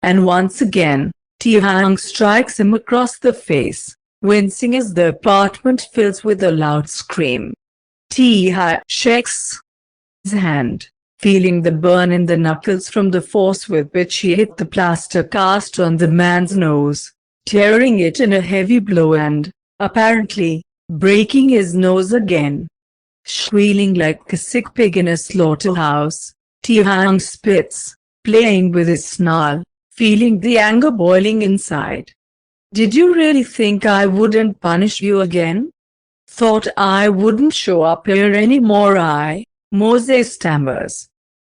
and once again, Taehyung strikes him across the face, wincing as the apartment fills with a loud scream. Taehyung shakes his hand, feeling the burn in the knuckles from the force with which he hit the plaster cast on the man's nose, tearing it in a heavy blow and, apparently, breaking his nose again. Squealing like a sick pig in a slaughterhouse, Taehyung spits, playing with his snarl, feeling the anger boiling inside. "Did you really think I wouldn't punish you again? Thought I wouldn't show up here anymore? Mose stammers.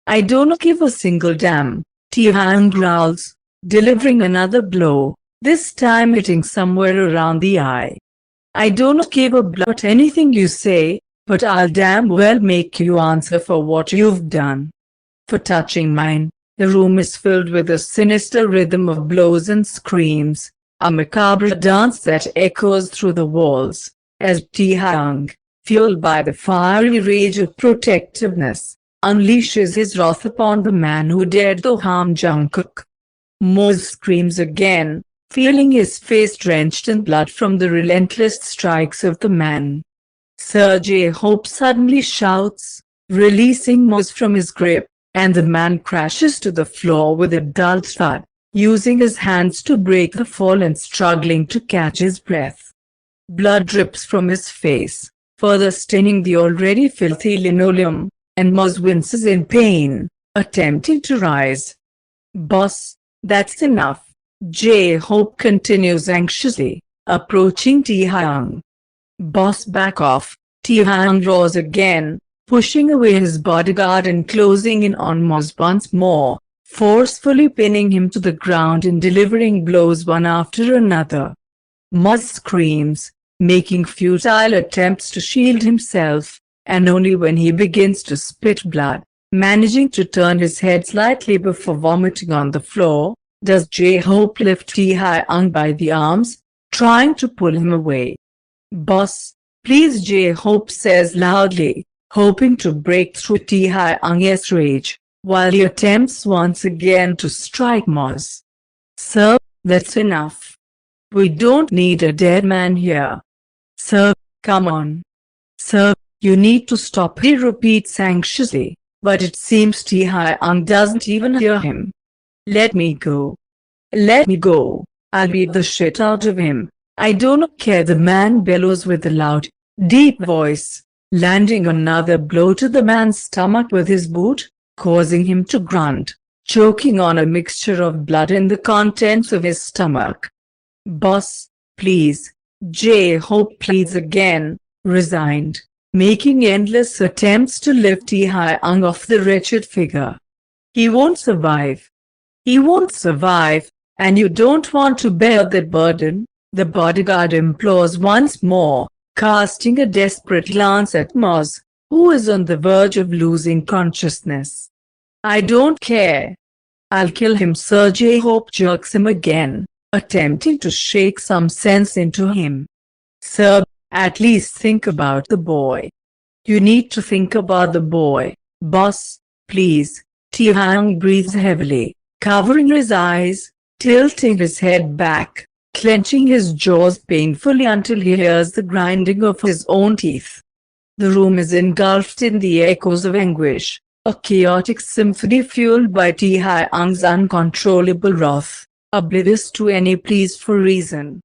"I don't give a single damn," Taehyung growls, delivering another blow, this time hitting somewhere around the eye. "I don't give a bloody anything you say, but I'll damn well make you answer for what you've done." For touching mine, the room is filled with a sinister rhythm of blows and screams, a macabre dance that echoes through the walls, as Taehyung, fueled by the fiery rage of protectiveness, unleashes his wrath upon the man who dared to harm Jungkook. Mose screams again, feeling his face drenched in blood from the relentless strikes of the man. Sir J-Hope suddenly shouts, releasing Mose from his grip, and the man crashes to the floor with a dull thud, using his hands to break the fall and struggling to catch his breath. Blood drips from his face, further staining the already filthy linoleum, and Mose winces in pain, attempting to rise. "Boss, that's enough," J-Hope continues anxiously, approaching Taehyung. "Boss, back off," Taehyung roars again, pushing away his bodyguard and closing in on Mose once more, forcefully pinning him to the ground and delivering blows one after another. Mose screams, making futile attempts to shield himself, and only when he begins to spit blood, managing to turn his head slightly before vomiting on the floor, does J-Hope lift Taehyung by the arms, trying to pull him away. "Boss, please," J-Hope says loudly, hoping to break through Taehyung's rage, while he attempts once again to strike Mose. "Sir, that's enough. We don't need a dead man here. Sir, come on. Sir, you need to stop," he repeats anxiously, but it seems Taehyung doesn't even hear him. "Let me go. Let me go. I'll beat the shit out of him. I don't care," the man bellows with a loud, deep voice, landing another blow to the man's stomach with his boot, causing him to grunt, choking on a mixture of blood and the contents of his stomach. "Boss, please," J-Hope pleads again, resigned, making endless attempts to lift Taehyung off the wretched figure. "He won't survive. He won't survive, and you don't want to bear that burden," the bodyguard implores once more, casting a desperate glance at Mose, who is on the verge of losing consciousness. "I don't care. I'll kill him," Sir J-Hope jerks him again, attempting to shake some sense into him. "Sir, at least think about the boy. You need to think about the boy, boss, please." Taehyung breathes heavily, covering his eyes, tilting his head back, clenching his jaws painfully until he hears the grinding of his own teeth. The room is engulfed in the echoes of anguish, a chaotic symphony fueled by Taehyung's uncontrollable wrath, oblivious to any pleas for reason.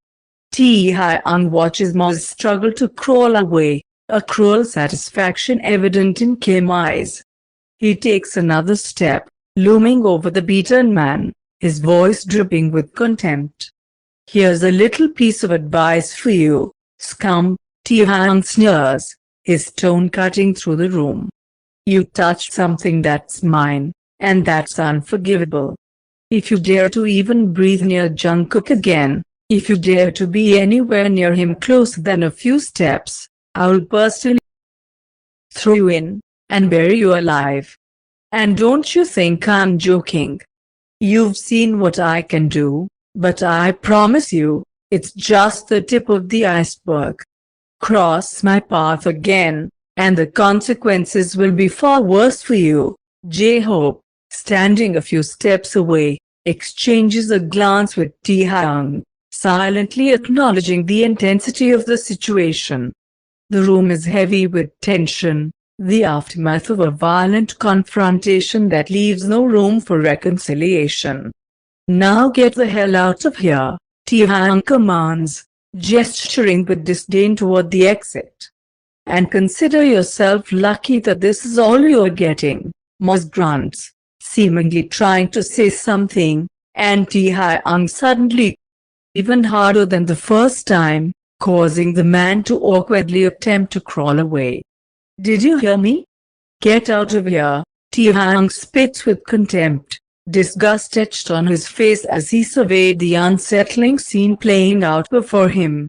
Taehyung watches Mose struggle to crawl away, a cruel satisfaction evident in Kim's eyes. He takes another step, looming over the beaten man, his voice dripping with contempt. "Here's a little piece of advice for you, scum," Taehyung sneers, his tone cutting through the room. "You touched something that's mine, and that's unforgivable. If you dare to even breathe near Jungkook again, if you dare to be anywhere near him closer than a few steps, I'll personally throw you in, and bury you alive. And don't you think I'm joking? You've seen what I can do, but I promise you, it's just the tip of the iceberg. Cross my path again, and the consequences will be far worse for you." J-Hope, standing a few steps away, exchanges a glance with Taehyung, silently acknowledging the intensity of the situation. The room is heavy with tension, the aftermath of a violent confrontation that leaves no room for reconciliation. "Now get the hell out of here," Taehyung commands, gesturing with disdain toward the exit. "And consider yourself lucky that this is all you're getting," Moz grunts, seemingly trying to say something, and Taehyung suddenly, even harder than the first time, causing the man to awkwardly attempt to crawl away. "Did you hear me? Get out of here," Taehyung spits with contempt, disgust etched on his face as he surveyed the unsettling scene playing out before him.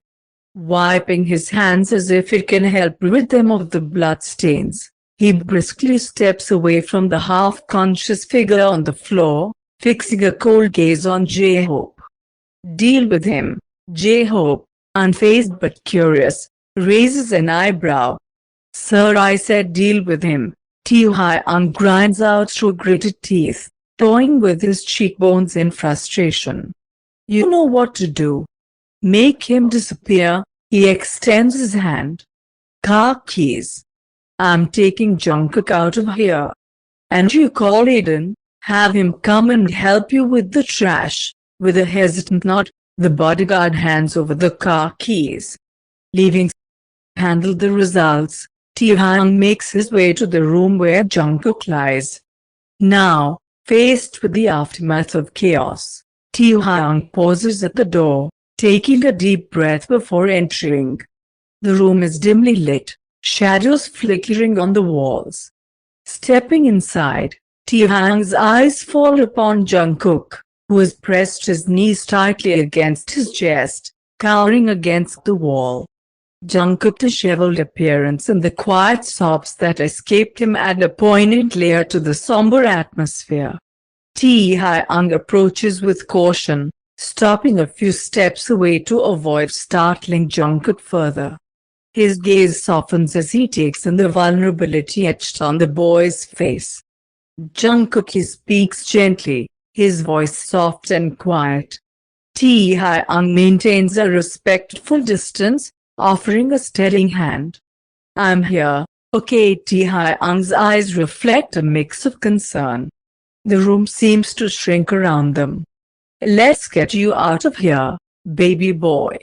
Wiping his hands as if it can help rid them of the bloodstains, he briskly steps away from the half-conscious figure on the floor, fixing a cold gaze on J-Hope. "Deal with him." J-Hope, unfazed but curious, raises an eyebrow. "Sir, I said deal with him," Taehyung grinds out through gritted teeth, toying with his cheekbones in frustration. "You know what to do. Make him disappear." He extends his hand. "Car keys. I'm taking Jungkook out of here. And you call Aiden, have him come and help you with the trash." With a hesitant nod, the bodyguard hands over the car keys. Leaving handle the results, Taehyung makes his way to the room where Jungkook lies. Now, faced with the aftermath of chaos, Taehyung pauses at the door, taking a deep breath before entering. The room is dimly lit, shadows flickering on the walls. Stepping inside, Taehyung's eyes fall upon Jungkook, who has pressed his knees tightly against his chest, cowering against the wall. Jungkook's disheveled appearance and the quiet sobs that escaped him add a poignant layer to the somber atmosphere. Taehyung approaches with caution, stopping a few steps away to avoid startling Jungkook further. His gaze softens as he takes in the vulnerability etched on the boy's face. Jungkook speaks gently, his voice soft and quiet. Taehyung maintains a respectful distance, offering a steadying hand. "I'm here, okay?" Taehyung's eyes reflect a mix of concern. The room seems to shrink around them. "Let's get you out of here, baby boy.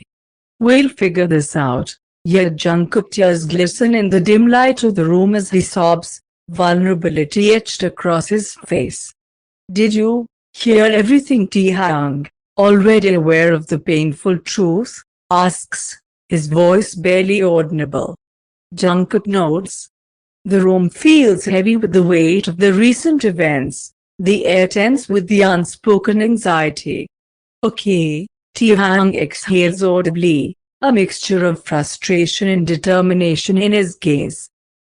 We'll figure this out." Yet Jungkook tears glisten in the dim light of the room as he sobs, vulnerability etched across his face. "Did you hear everything?" Taehyung, already aware of the painful truth, asks, his voice barely audible. Jungkook nods. The room feels heavy with the weight of the recent events, the air tense with the unspoken anxiety. "Okay," Taehyung exhales audibly, a mixture of frustration and determination in his gaze.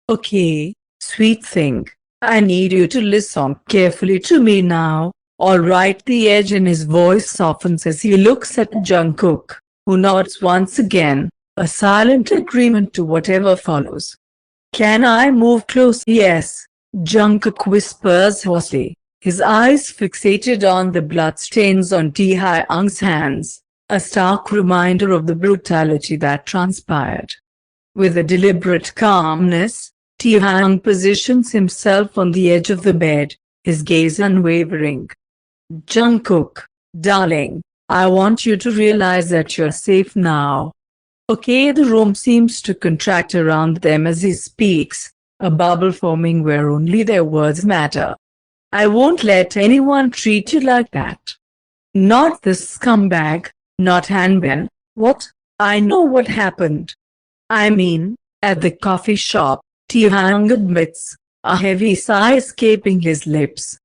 "Okay, sweet thing, I need you to listen carefully to me now, alright?" The edge in his voice softens as he looks at Jungkook, who nods once again, a silent agreement to whatever follows. "Can I move close?" "Yes," Jungkook whispers hoarsely, his eyes fixated on the bloodstains on Taehyung's hands, a stark reminder of the brutality that transpired. With a deliberate calmness, Taehyung positions himself on the edge of the bed, his gaze unwavering. "Jungkook, darling, I want you to realize that you're safe now. Okay?" The room seems to contract around them as he speaks, a bubble forming where only their words matter. "I won't let anyone treat you like that. Not this scumbag, not Hanbin." "What?" "I know what happened. I mean, at the coffee shop," Taehyung admits, a heavy sigh escaping his lips.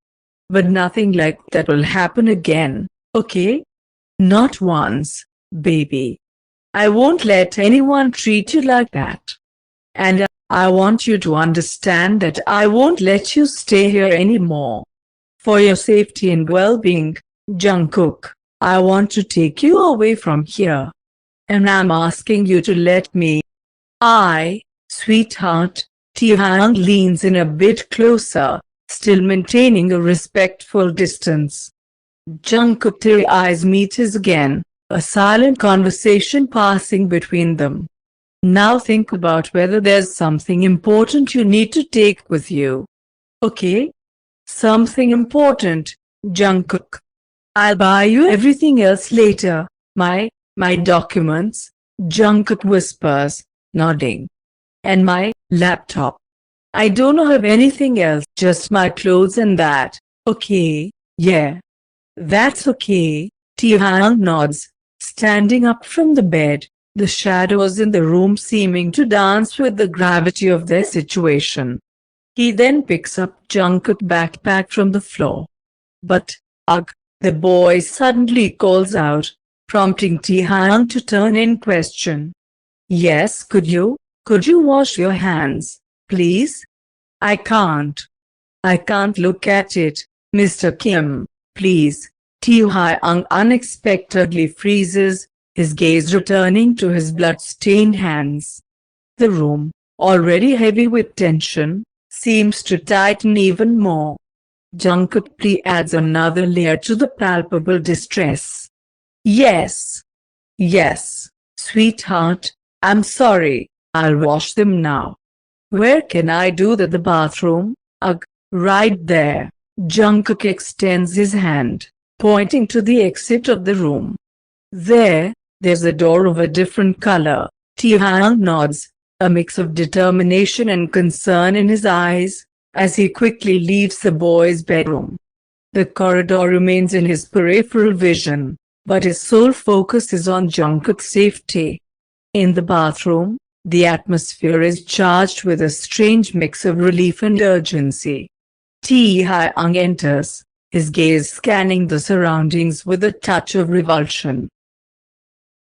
"But nothing like that will happen again, okay? Not once, baby. I won't let anyone treat you like that. And I want you to understand that I won't let you stay here anymore. For your safety and well-being, Jungkook, I want to take you away from here. And I'm asking you to let me." Sweetheart." Taehyung leans in a bit closer, still maintaining a respectful distance. Jungkook teary eyes meet his again, a silent conversation passing between them. Now think about whether there's something important you need to take with you. Okay? Something important, Jungkook. I'll buy you everything else later. My documents, Jungkook whispers, nodding. And my laptop. I don't have anything else, just my clothes and that. Okay, yeah. That's okay, Taehyung nods, standing up from the bed, the shadows in the room seeming to dance with the gravity of their situation. He then picks up Jungkook's backpack from the floor. But, ugh, the boy suddenly calls out, prompting Taehyung to turn in question. Yes, could you wash your hands, please? I can't. I can't look at it, Mr. Kim, please. Taehyung unexpectedly freezes, his gaze returning to his blood-stained hands. The room, already heavy with tension, seems to tighten even more. Jungkook adds another layer to the palpable distress. Yes. Yes, sweetheart, I'm sorry, I'll wash them now. Where can I do that? The bathroom? Ugh, right there. Jungkook extends his hand, pointing to the exit of the room. There's a door of a different color. Taehyung nods, a mix of determination and concern in his eyes, as he quickly leaves the boy's bedroom. The corridor remains in his peripheral vision, but his sole focus is on Jungkook's safety. In the bathroom, the atmosphere is charged with a strange mix of relief and urgency. Taehyung enters, his gaze scanning the surroundings with a touch of revulsion.